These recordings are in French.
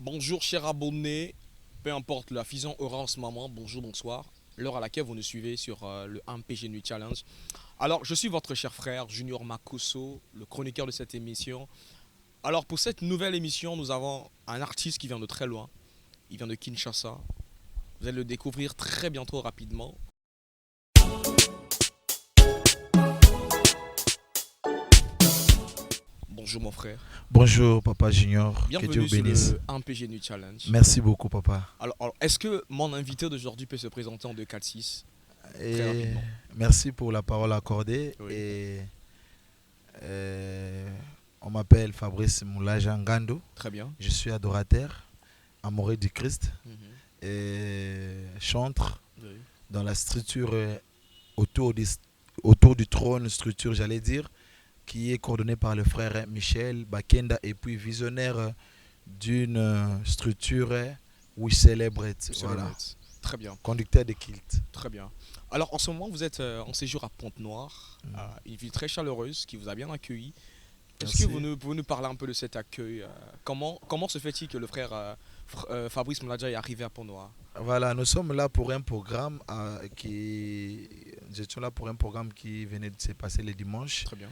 Bonjour chers abonnés, peu importe la fusion aura en ce moment, bonjour, bonsoir, l'heure à laquelle vous nous suivez sur le MPG Nuit Challenge. Alors je suis votre cher frère Junior Makosso, le chroniqueur de cette émission. Alors pour cette nouvelle émission, nous avons un artiste qui vient de très loin, il vient de Kinshasa. Vous allez le découvrir très bientôt rapidement. Bonjour mon frère, Bonjour Papa Junior, que Dieu bienvenue vous sur bénisse. le MPG Nuit Challenge. Merci beaucoup Papa. Alors, est-ce que mon invité d'aujourd'hui peut se présenter en 2, 4, 6 très Et rapidement? merci pour la parole accordée. Oui. Et euh, on m'appelle Fabrice Moulaja Ngando. Très bien. Je suis adorateur, amoureux du Christ Mhm. et chantre Oui. dans la structure autour du trône, structure j'allais dire, qui est coordonnée par le frère Michel Bakenda et puis visionnaire d'une structure où il célèbre, voilà, Celebrate. Très bien, conducteur de culte. très bien. Alors en ce moment, vous êtes en séjour à Pointe-Noire, une ville très chaleureuse qui vous a bien accueilli. Est-ce que Merci. pouvez nous parler un peu de cet accueil comment se fait-il que le frère Fabrice Mladja est arrivé à Pointe-Noire? Voilà, nous sommes là pour un programme nous étions là pour un programme qui venait de se passer le dimanche. Très bien.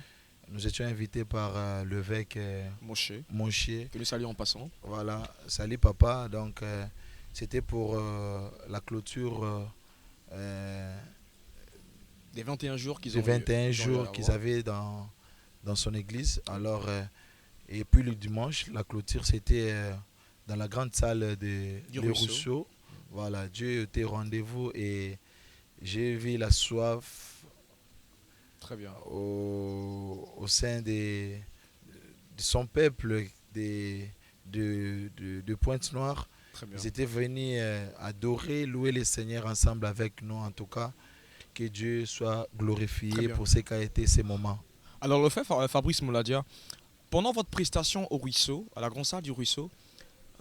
Nous étions invités par l'évêque Moshe, Monchier. que nous saluons en passant. Voilà, salut papa. Donc, c'était pour la clôture Des 21 jours qu'ils des ont eu, 21 ils ont eu à jours qu'ils avoir. avaient dans son église. Alors, et puis le dimanche, la clôture, c'était dans la grande salle Du de ruisseau. Rousseau. Voilà, Dieu était au rendez-vous et j'ai vu la soif Très bien. au sein de son peuple de Pointe-Noire. Très bien. Ils étaient venus adorer, louer le Seigneur ensemble avec nous. En tout cas, que Dieu soit Très glorifié bien. pour ce qu'a été ces moments. Alors le frère Fabrice Mouladia, pendant votre prestation au ruisseau, à la grande salle du ruisseau,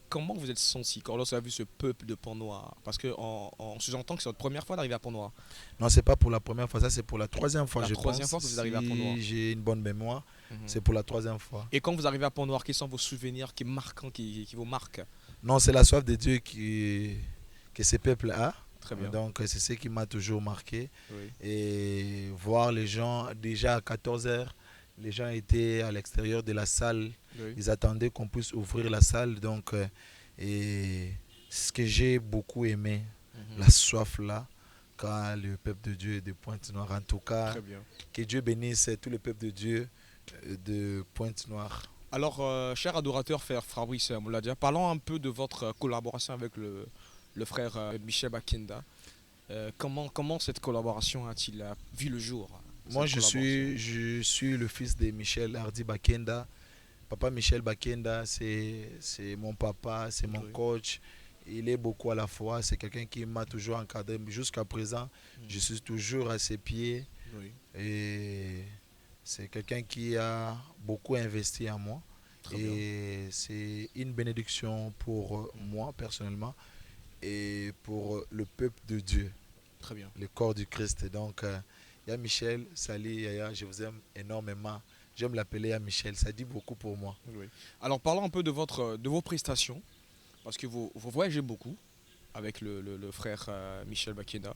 comment vous êtes senti quand lorsque vous avez vu ce peuple de Pont-Noir? Parce que on sous-entend que c'est votre première fois d'arriver à Pont-Noir. Non, c'est pas pour la première fois, ça c'est pour la troisième fois, La je troisième pense. fois que vous arrivez à Pont-Noir. Si j'ai une bonne mémoire, Mhm. c'est pour la troisième fois. Et quand vous arrivez à Pont-Noir, quels sont vos souvenirs qui marquants, qui vous marquent? Non, c'est la soif de Dieu que ce peuple a. Très bien. Donc, c'est ce qui m'a toujours marqué. Oui. Et voir les gens, déjà à 14 heures, les gens étaient à l'extérieur de la salle. Oui. Ils attendaient qu'on puisse ouvrir la salle. Donc, et ce que j'ai beaucoup aimé, Mhm. la soif là, quand le peuple de Dieu est de Pointe-Noire. En tout cas, Très bien. que Dieu bénisse tout le peuple de Dieu de Pointe-Noire. Alors, cher adorateur frère Fabrice Mouladia, parlons un peu de votre collaboration avec le frère Michel Bakenda. Comment cette collaboration a-t-il vu le jour? Moi, Cette collaboration. je suis le fils de Michel Hardy Bakenda. Papa Michel Bakenda, c'est mon papa, c'est mon Oui. coach. Il est beaucoup à la fois. C'est quelqu'un qui m'a toujours encadré. Jusqu'à présent, je suis toujours à ses pieds. Oui. Et c'est quelqu'un qui a beaucoup investi en moi. Très bien. Et c'est une bénédiction pour moi personnellement et pour le peuple de Dieu, Très bien. le corps du Christ. Donc, Yaya Michel, salut Yaya, je vous aime énormément. J'aime l'appeler Yaya Michel, ça dit beaucoup pour moi. Oui. Alors parlons un peu de vos prestations, parce que vous voyagez beaucoup avec le frère Michel Bakenda.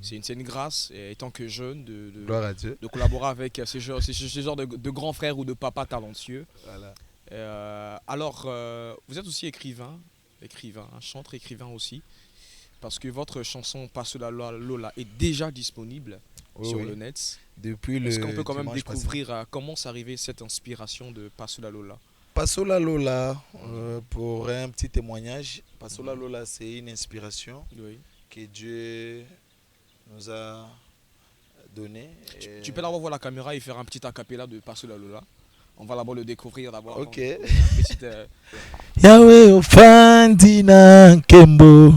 C'est une grâce, et étant que jeune, Gloire à Dieu. de collaborer avec ce genre de grands frères ou de papas talentueux. Voilà. Alors, vous êtes aussi écrivain, un chanteur écrivain aussi, parce que votre chanson Passe la Lola est déjà disponible Oui, sur oui. le net. Depuis Est-ce le qu'on peut quand même dimanche passé. découvrir comment s'est arrivée cette inspiration de Passe la Lola? Passola Lola, pour un petit témoignage, Passola Lola, c'est une inspiration Oui. que Dieu nous a donnée. Tu peux d'abord voir la caméra et faire un petit acapella de Passe la Lola. On va d'abord le découvrir d'abord. Ok. Un petit, Yahweh ofandi na nkembo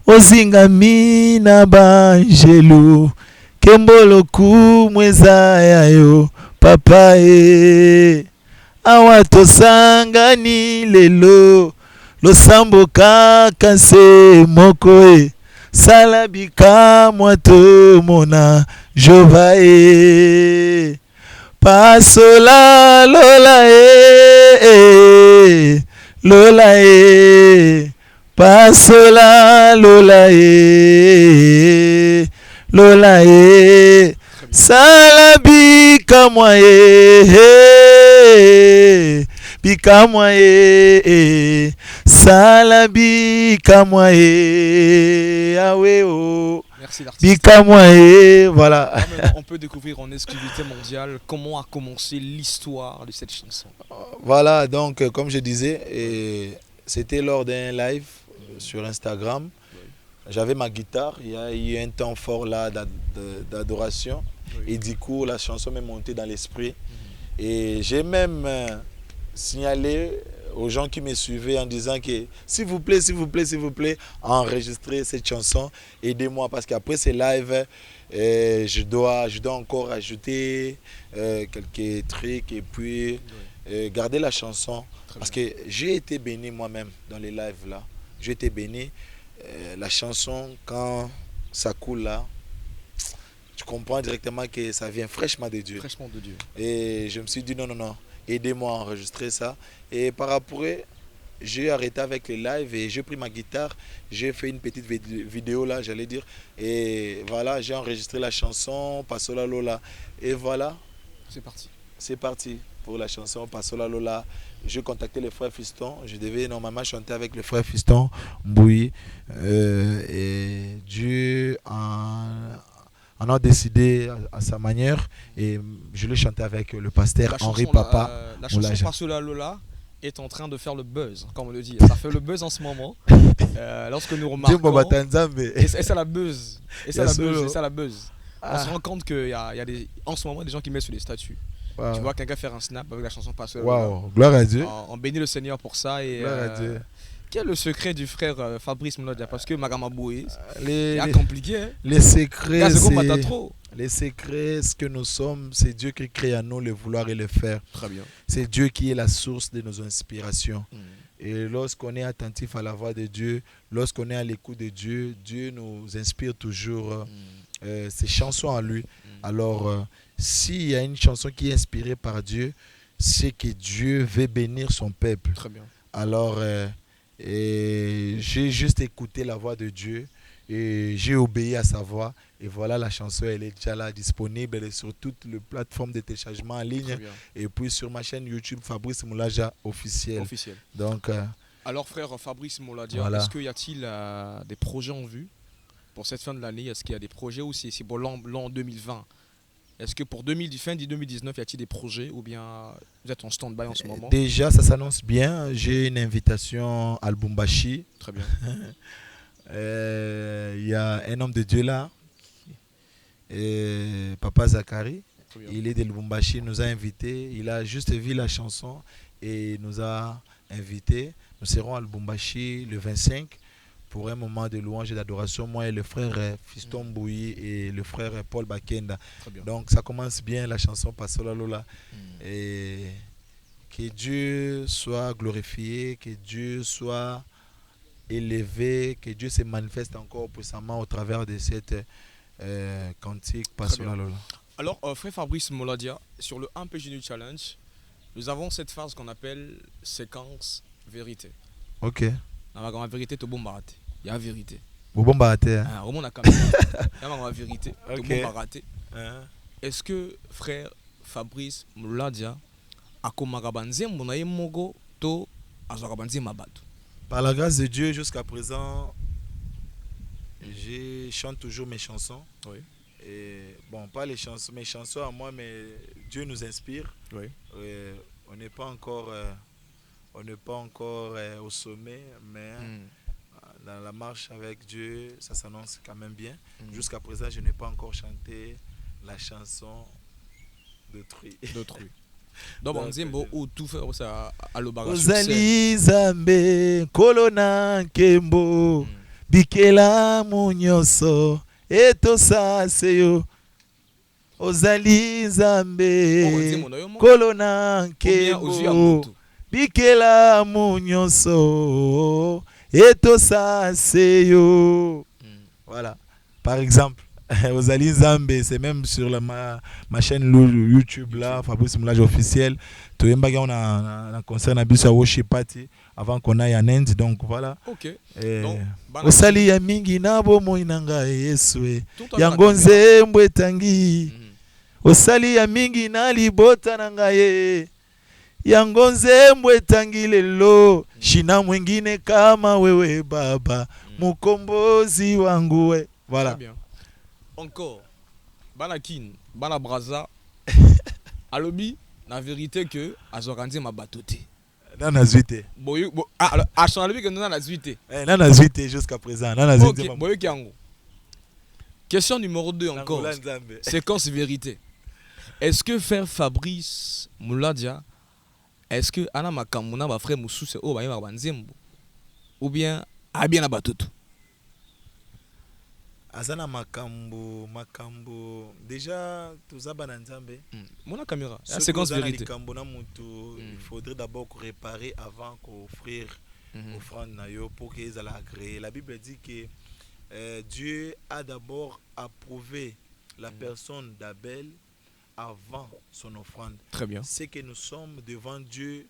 ozingami na banjelu nkembo lokumu eza yayo papa e awa tosangani lelo losambo kaka nse moko e sala bikamwa tomona jova pasola lola Lola e pasola Lola e Lola e salabi kamwa e bikamwa e salabi kamwa e awe o Merci l'artiste. bikamwa e voilà. Là, maintenant, on peut découvrir en exclusivité mondiale comment a commencé l'histoire de cette chanson. Voilà, donc comme je disais, c'était lors d'un live sur Instagram. J'avais ma guitare, il y a eu un temps fort là d'adoration. Oui. Et du coup, la chanson m'est montée dans l'esprit. Et j'ai même signalé aux gens qui me suivaient en disant que s'il vous plaît, enregistrez cette chanson, aidez-moi parce qu'après ces lives, je dois encore ajouter quelques trucs et puis garder la chanson. Parce que j'ai été béni moi-même dans les lives là. J'ai été béni. La chanson, quand ça coule là, tu comprends directement que ça vient fraîchement de Dieu. Fraîchement de Dieu. Et je me suis dit non, aidez-moi à enregistrer ça. Et par après, j'ai arrêté avec les lives et j'ai pris ma guitare, j'ai fait une petite vidéo là, j'allais dire. Et voilà, j'ai enregistré la chanson Pasola Lola. Et voilà. C'est parti. C'est parti pour la chanson Pasola Lola. J'ai contacté les frères Fiston. Je devais normalement chanter avec les frères Fiston Mbouyi. Et Dieu en a décidé à sa manière. Et je l'ai chanté avec le pasteur Henri Papa. La chanson Pasola Lola est en train de faire le buzz, comme on le dit. Ça fait le buzz en ce moment. Lorsque nous remarquons. Et ça la buzz. Et ça la buzz. On se rend compte qu'il y a en ce moment des gens qui mettent sur les statuts. Wow. Tu vois quelqu'un faire un snap avec la chanson Pasola Lola. Wow, gloire à Dieu. On bénit le Seigneur pour ça. Et, gloire à Dieu. Quel est le secret du frère Fabrice Moulodia? Parce que Magamaboué, c'est compliqué. Hein? Les secrets, ce que nous sommes, c'est Dieu qui crée à nous le vouloir et le faire. Très bien. C'est Dieu qui est la source de nos inspirations. Et lorsqu'on est attentif à la voix de Dieu, lorsqu'on est à l'écoute de Dieu, Dieu nous inspire toujours ses chansons à lui. Alors, s'il y a une chanson qui est inspirée par Dieu, c'est que Dieu veut bénir son peuple. Très bien. Alors, j'ai juste écouté la voix de Dieu et j'ai obéi à sa voix. Et voilà, la chanson, elle est déjà là, disponible. Elle est sur toutes les plateformes de téléchargement en ligne. Et puis sur ma chaîne YouTube, Fabrice Mouladia officiel. Donc, alors, frère Fabrice Mouladia, voilà. Est-ce qu'il y a-t-il des projets en vue pour cette fin de l'année? Est-ce qu'il y a des projets aussi pour l'an 2020? Est-ce que pour fin 2019, y a-t-il des projets ou bien vous êtes en stand-by en ce moment? Déjà, ça s'annonce bien. J'ai une invitation à Lubumbashi. Très bien. Il y a un homme de Dieu là, Papa Zakari. Il est de Lubumbashi, il nous a invités. Il a juste vu la chanson et il nous a invités. Nous serons à Lubumbashi le 25. Pour un moment de louange et d'adoration, moi et le frère Fiston Mbouyi et le frère Paul Bakenda. Donc ça commence bien, la chanson Pasola Lola. Et que Dieu soit glorifié, que Dieu soit élevé, que Dieu se manifeste encore puissamment au travers de cette cantique Pasola Lola. Alors, frère Fabrice Mouladia, sur le 1 PG Challenge, nous avons cette phase qu'on appelle séquence vérité. Ok. Dans la vérité, tout bon baraté. Il y a la vérité. Bon baraté. Il y a la vérité, tout bon baraté. Est-ce que frère Fabrice Mouladia a commencé par la grâce de Dieu, jusqu'à présent, je chante toujours mes chansons. Oui. Et, bon, pas les chansons, mes chansons à moi, mais Dieu nous inspire. Oui. On n'est pas encore au sommet, mais dans la marche avec Dieu, ça s'annonce quand même bien. Jusqu'à présent, je n'ai pas encore chanté la chanson d'autrui. Donc, on dit ou tout faire ça à l'obara. Ozali Zambe, Kolona Kembo, Bikela Munyoso, Etosa Seyo. Ozali Zambe, Kolona Kembo, Bikela Munyoso, Etosa Seyo. Voilà, par exemple. Ozali Zambé, c'est même sur ma chaîne YouTube là, Fabrice Moulage officiel. Toyembagi on a un concert na biso à Worship Party avant qu'on aille en Inde, donc voilà. Ok. Eh, Donc, osali ya mingi na bomoi nanga Yesu. tout à Yango nzembo tangi. Mhm. Osali ya mingi na libota nanga ye. Yango nzembo etangi lelo. Shina mwingine kama wewe baba. Mukombozi wangu we. Voilà. Très bien. Encore, Banakin, Bana Braza, Alobi, la vérité que Azorandi m'a batoté. Nana zuite. Alors, à son avis que nous avons zuité. Nana zuite jusqu'à présent. Nana zuite. Ok, Boyo Kiango. Question numéro 2 encore. Séquence vérité. Est-ce que faire Fabrice Mouladia, est-ce que Anna Makamuna, ma frère Moussou, c'est Obaye Banzembo? Ou bien Abien Batoto? Azana makambo déjà tout bana nzambe Mon caméra la séquence vérité il faudrait d'abord réparer avant qu'offrir offrande na yo pour qu'ils aient agréé. La Bible dit que Dieu a d'abord approuvé la personne d'Abel avant son offrande. Très bien. C'est que nous sommes devant Dieu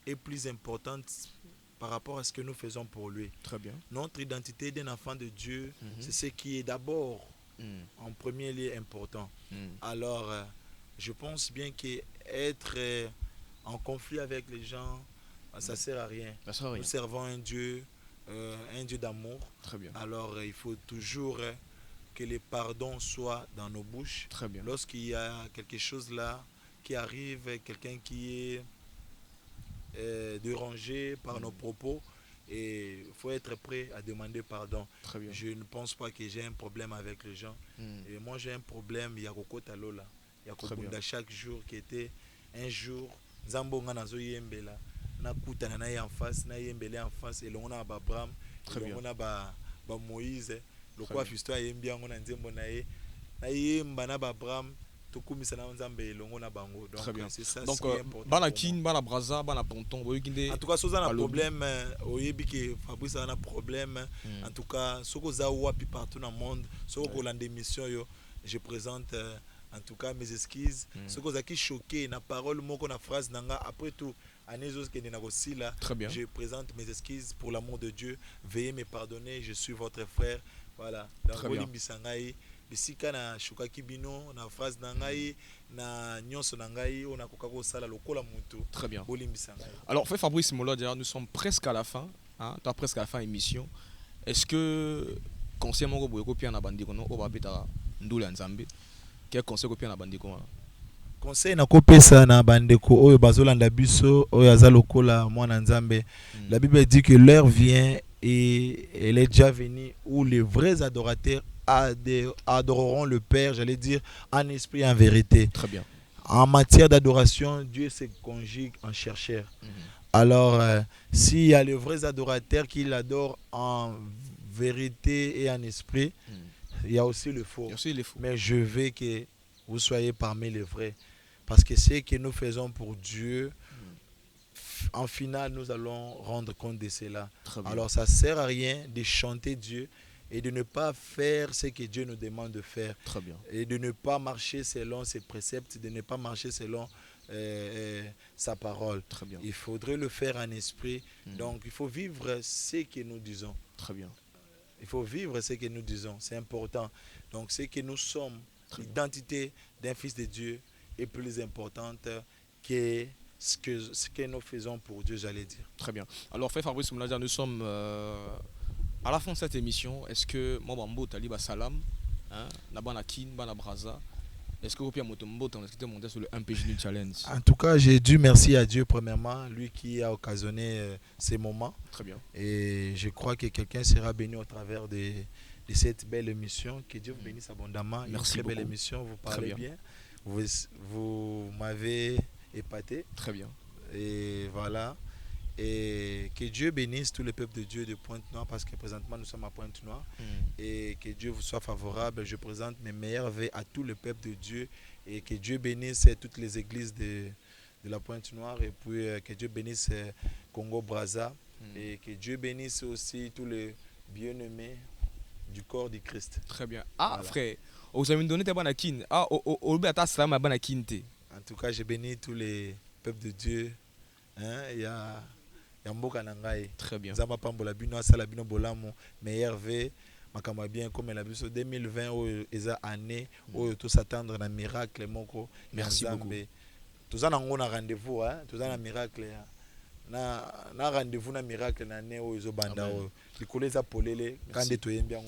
est plus importante par rapport à ce que nous faisons pour lui. Très bien. Notre identité d'un enfant de Dieu, c'est ce qui est d'abord en premier lieu important. Alors, je pense bien qu'être en conflit avec les gens, ça ne sert à rien. Nous servons un Dieu d'amour. Très bien. Alors, il faut toujours que les pardons soient dans nos bouches. Très bien. Lorsqu'il y a quelque chose là qui arrive, quelqu'un qui est dérangé par nos propos, et il faut être prêt à demander pardon. Très bien. Je ne pense pas que j'ai un problème avec les gens. Et moi j'ai un problème, il y a Kokota Lola, il y a Kokunda chaque jour qui était un jour Zambonga nazo yembela na kutana na en face na yembele en face et l'on a Abraham, on a ba Moïse, le quoi fisto yembi ngo na nzembo na ye na yemba na Abraham. Donc très bien. C'est ça. Donc Banakin, Bana Braza, Bana Ponton, en tout cas, si vous avez un problème, Fabrice a un problème. En tout cas, si vous avez partout dans le monde, si vous avez des missions, je présente en tout cas mes excuses. Si vous avez choqué, na parole, na phrase, après tout, je présente mes excuses pour l'amour de Dieu. Veuillez me pardonner, je suis votre frère. Voilà. Très bien. Bisika na shukaki bino na phrase na ngai na nyonso na ngai on a kokako sala lokola mutu. Très bien. Bolimbisa ngai. Alors fait Fabrice Mouladia, nous sommes presque à la fin, hein, presque à la fin émission. Est-ce que conseil moko boye ko pia na bandiko no oba beta ndula nzambe? Quel conseil ko pia na bandiko? Conseil na kopesa na bandeko oyo bazolanda biso oyo aza lokola mwana nzambe. La Bible dit que l'heure vient et elle est déjà venue où les vrais adorateurs adoreront le Père, j'allais dire, en esprit et en vérité. Très bien. En matière d'adoration, Dieu se conjugue en chercheur. Alors, s'il y a les vrais adorateurs qui l'adorent en vérité et en esprit, il y a aussi le faux. Mais je veux que vous soyez parmi les vrais. Parce que ce que nous faisons pour Dieu, en final, nous allons rendre compte de cela. Alors, ça ne sert à rien de chanter Dieu et de ne pas faire ce que Dieu nous demande de faire. Très bien. Et de ne pas marcher selon ses préceptes, de ne pas marcher selon sa parole. Très bien. Il faudrait le faire en esprit. Donc, il faut vivre ce que nous disons. Très bien. Il faut vivre ce que nous disons. C'est important. Donc, ce que nous sommes, l'identité d'un fils de Dieu est plus importante que ce que nous faisons pour Dieu, j'allais dire. Très bien. Alors, fait Fabrice Mouladia, nous sommes à la fin de cette émission. Est-ce que Mobambo Taliba Salam, Nabana Kin, Bana Braza, est-ce que vous pouvez monter sur le 1PG Challenge? En tout cas, j'ai dû merci à Dieu premièrement, lui qui a occasionné ces moments. Très bien. Et je crois que quelqu'un sera béni au travers de cette belle émission. Que Dieu vous bénisse abondamment. Merci Une très beaucoup. Belle émission, vous parlez bien. Vous m'avez épaté. Très bien. Et voilà. Et que Dieu bénisse tout le peuple de Dieu de Pointe-Noire, parce que présentement nous sommes à Pointe-Noire. Et que Dieu vous soit favorable. Je présente mes meilleurs vœux à tout le peuple de Dieu. Et que Dieu bénisse toutes les églises de la Pointe-Noire. Et puis que Dieu bénisse Congo-Brazza. Et que Dieu bénisse aussi tous les bien-aimés du corps du Christ. Très bien. Ah, voilà. Frère, Vous avez donné ta bonne kin. Ah, au bata salam bonne kinte. En tout cas, j'ai béni tous les peuples de Dieu. Hein, il y a Mboka Nangaï. Très bien. Zama Pambola Bino, Asala Bino Bolamo, meilleur V, Makama bien comme elle a vu sur 2020, eza année, où tout s'attendre à un miracle, moko. Merci beaucoup. Tout ça, on a rendez-vous, hein, tout ça, un miracle. Na rendez-vous, na miracle, na année, où ils ont banda, les collègues à Polele, quand des toyens bien,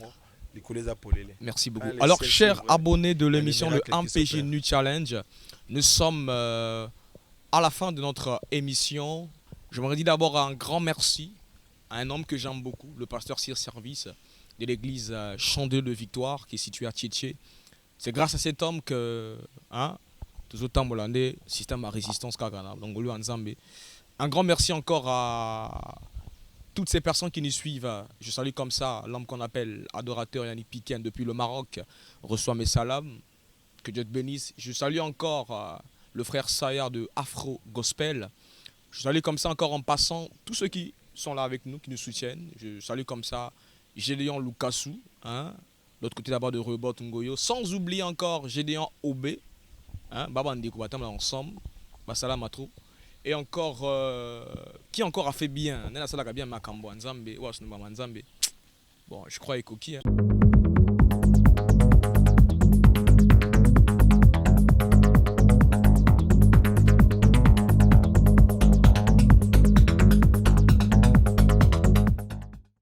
les collègues à Polele. Merci beaucoup. Alors, chers abonnés de l'émission Le MPG Nu Challenge, nous sommes à la fin de notre émission. J'aimerais dire d'abord un grand merci à un homme que j'aime beaucoup, le pasteur Sir Service de l'église Chandeux de Victoire qui est située à Tchétché. C'est grâce à cet homme que, hein, tout autant Molandé, système à résistance Kagana, donc lui en Zambie. Un grand merci encore à toutes ces personnes qui nous suivent. Je salue comme ça l'homme qu'on appelle adorateur Yannick Piquen depuis le Maroc, reçoit mes salams, que Dieu te bénisse. Je salue encore le frère Sayar de Afro Gospel. Je salue comme ça encore en passant tous ceux qui sont là avec nous, qui nous soutiennent. Je salue comme ça Gédéon Lukasu, hein, l'autre côté d'abord de Rebot Ngoyo, sans oublier encore Gédéon Obé, hein, Baba Ndiko, ensemble, Basalam Atrou. Et encore, qui encore a fait bien? Bon, je crois Ekoki. Hein.